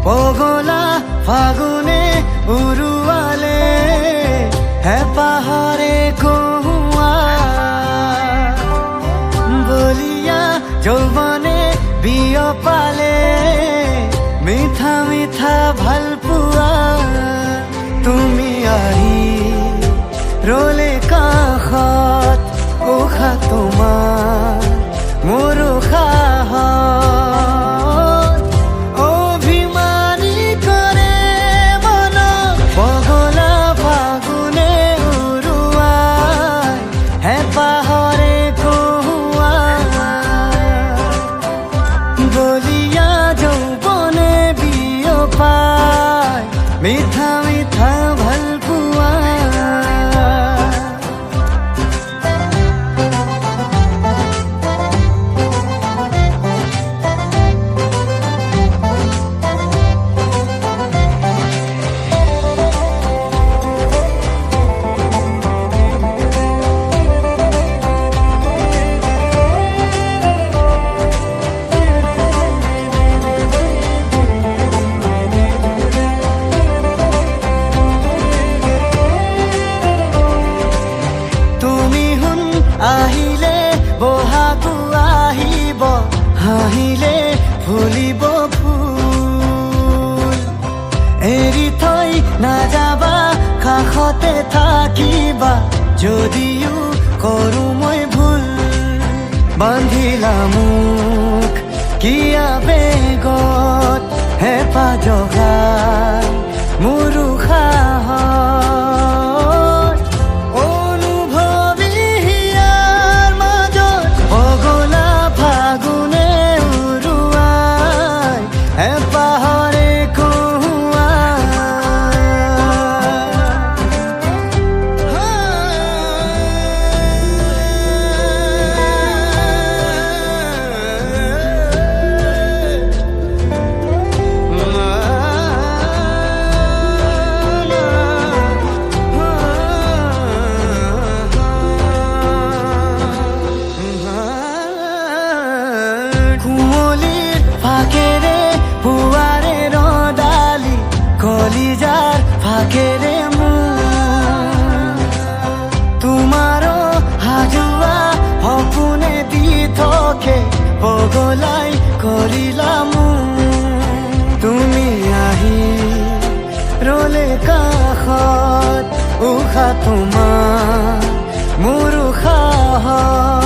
পগলা ফাগুনে উৰুৱালে হেঁপাহৰে কহুৱা বলিয়া যৌৱনে বিয়পালে মিঠা মিঠা ভাল পোৱা তুমি আহি ৰলে কাষত উশাহ তোমাৰ মোৰ উশাহত অভিমানী কৰে মন পগলা ফাগুনে উৰুৱাই হেঁপাহৰে কহুৱা বলিয়া যৌৱনে বিয়পাই মিঠা মিঠা ভাল পোৱা আহিলে বহাগু আহিব হাঁহিলে ফুলিব ফুল এৰি থৈ নাযাবা কাষতে থাকিবা যদিও কৰো মই ভুল বান্ধিলা মোক কিয়া বেগত হেঁপাহ জগাই মোৰ উশাহত হেঁপাহৰে কহুৱা কুঁৱলীৰ ফাকেৰে পুৱাৰে ৰদালি কলিজাৰ ফাকেৰে মোৰ তোমাৰো হাজোৱা সপোনে দি থাকে পগলাই কৰিলা মোৰ তুমি আহি ৰলে কাষত উশাহ তোমাৰ মোৰ উশাহত